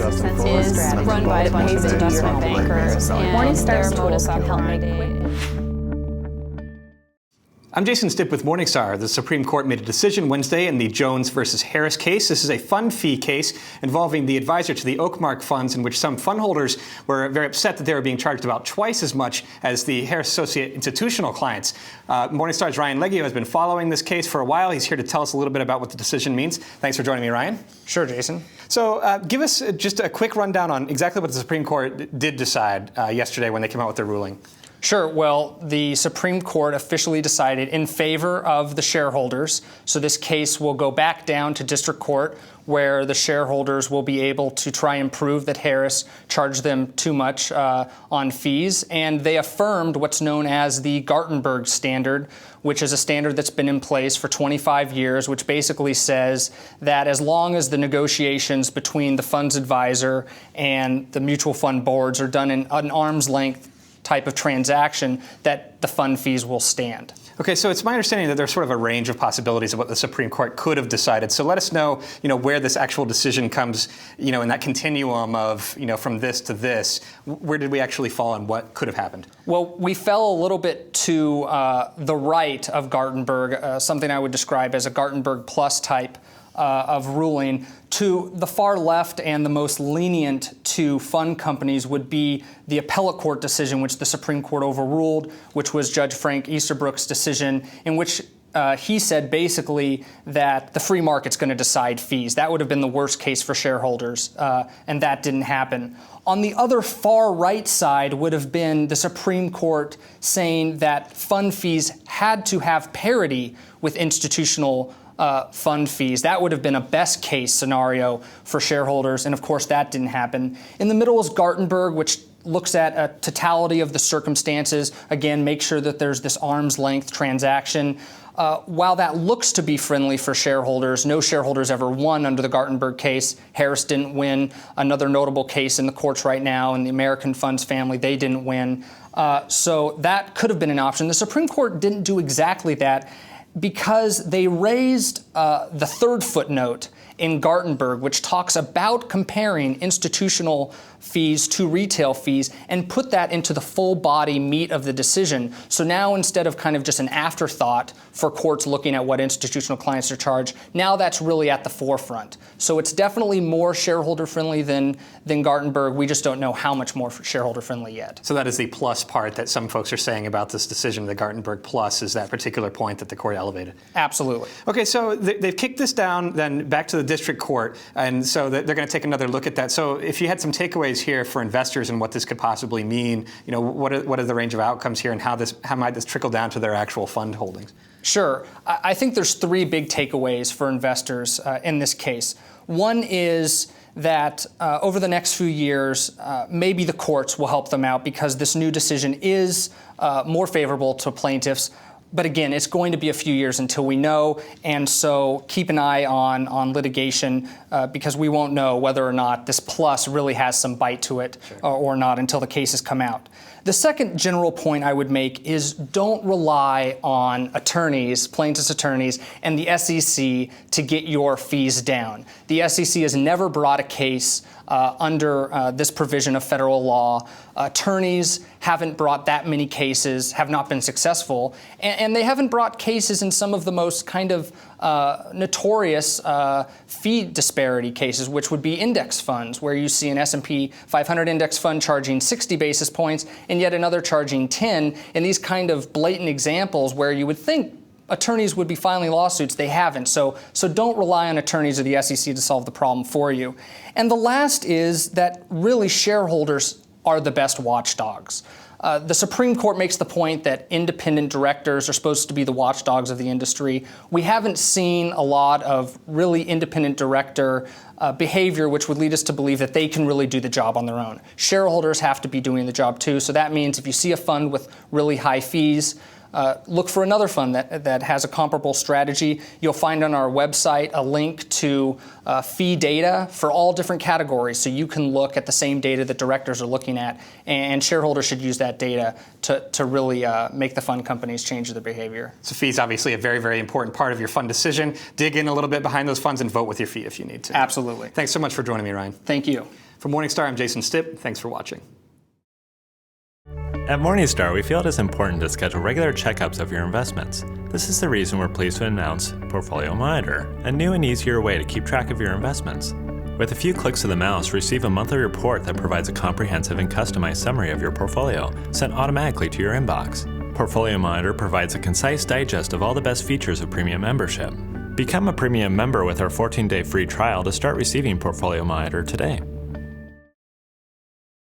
is run by a bunch of investment bankers, and Morningstar's tools can help make I'm Jason Stipp with Morningstar. The Supreme Court made a decision Wednesday in the Jones versus Harris case. This is a fund fee case involving the advisor to the Oakmark funds, in which some fund holders were very upset that they were being charged about twice as much as the Harris Associate institutional clients. Morningstar's Ryan Leggio has been following this case for a while. He's here to tell us a little bit about what the decision means. Thanks for joining me, Ryan. Sure, Jason. So give us just a quick rundown on exactly what the Supreme Court did decide yesterday when they came out with their ruling. Sure. Well, the Supreme Court officially decided in favor of the shareholders. So this case will go back down to district court, where the shareholders will be able to try and prove that Harris charged them too much on fees. And they affirmed what's known as the Gartenberg standard, which is a standard that's been in place for 25 years, which basically says that as long as the negotiations between the fund's advisor and the mutual fund boards are done in an arm's length type of transaction, that the fund fees will stand. Okay, so it's my understanding that there's sort of a range of possibilities of what the Supreme Court could have decided. So let us know, where this actual decision comes, in that continuum of, from this to this. Where did we actually fall and what could have happened? Well, we fell a little bit to the right of Gartenberg, something I would describe as a Gartenberg plus type of ruling. To the far left and the most lenient to fund companies would be the appellate court decision, which the Supreme Court overruled, which was Judge Frank Easterbrook's decision, in which he said basically that the free market's going to decide fees. That would have been the worst case for shareholders, and that didn't happen. On the other far right side would have been the Supreme Court saying that fund fees had to have parity with institutional fund fees. That would have been a best case scenario for shareholders, and of course that didn't happen. In the middle is Gartenberg, which looks at a totality of the circumstances. Again, make sure that there's this arm's length transaction. While that looks to be friendly for shareholders, no shareholders ever won under the Gartenberg case. Harris didn't win. Another notable case in the courts right now in the American Funds family, they didn't win. So that could have been an option. The Supreme Court didn't do exactly that, because they raised the third footnote in Gartenberg, which talks about comparing institutional fees to retail fees, and put that into the full body meat of the decision. So now, instead of kind of just an afterthought for courts looking at what institutional clients are charged, now that's really at the forefront. So it's definitely more shareholder friendly than Gartenberg. We just don't know how much more shareholder friendly yet. So that is the plus part that some folks are saying about this decision. The Gartenberg plus is that particular point that the court elevated. Absolutely. Okay, so they've kicked this down then back to the district court, and so they're going to take another look at that. So if you had some takeaways here for investors and what this could possibly mean, what are the range of outcomes here, and how might this trickle down to their actual fund holdings? Sure. I think there's three big takeaways for investors in this case. One is that over the next few years, maybe the courts will help them out, because this new decision is more favorable to plaintiffs. But again, it's going to be a few years until we know, and so keep an eye on litigation, because we won't know whether or not this plus really has some bite to it. Sure. Or not until the cases come out. The second general point I would make is don't rely on attorneys, plaintiffs' attorneys, and the SEC to get your fees down. The SEC has never brought a case under this provision of federal law. Attorneys haven't brought that many cases, have not been successful, and they haven't brought cases in some of the most kind of notorious fee disparity cases, which would be index funds, where you see an S&P 500 index fund charging 60 basis points and yet another charging 10. And these kind of blatant examples where you would think attorneys would be filing lawsuits, they haven't. So don't rely on attorneys or the SEC to solve the problem for you. And the last is that really shareholders are the best watchdogs. The Supreme Court makes the point that independent directors are supposed to be the watchdogs of the industry. We haven't seen a lot of really independent director behavior, which would lead us to believe that they can really do the job on their own. Shareholders have to be doing the job too. So that means if you see a fund with really high fees, look for another fund that has a comparable strategy. You'll find on our website a link to fee data for all different categories, so you can look at the same data that directors are looking at, and shareholders should use that data to really make the fund companies change their behavior. So fees obviously a very, very important part of your fund decision. Dig in a little bit behind those funds and vote with your fee if you need to. Absolutely. Thanks so much for joining me, Ryan. Thank you. For Morningstar, I'm Jason Stipp. Thanks for watching. At Morningstar, we feel it is important to schedule regular checkups of your investments. This is the reason we're pleased to announce Portfolio Monitor, a new and easier way to keep track of your investments. With a few clicks of the mouse, receive a monthly report that provides a comprehensive and customized summary of your portfolio, sent automatically to your inbox. Portfolio Monitor provides a concise digest of all the best features of premium membership. Become a premium member with our 14-day free trial to start receiving Portfolio Monitor today.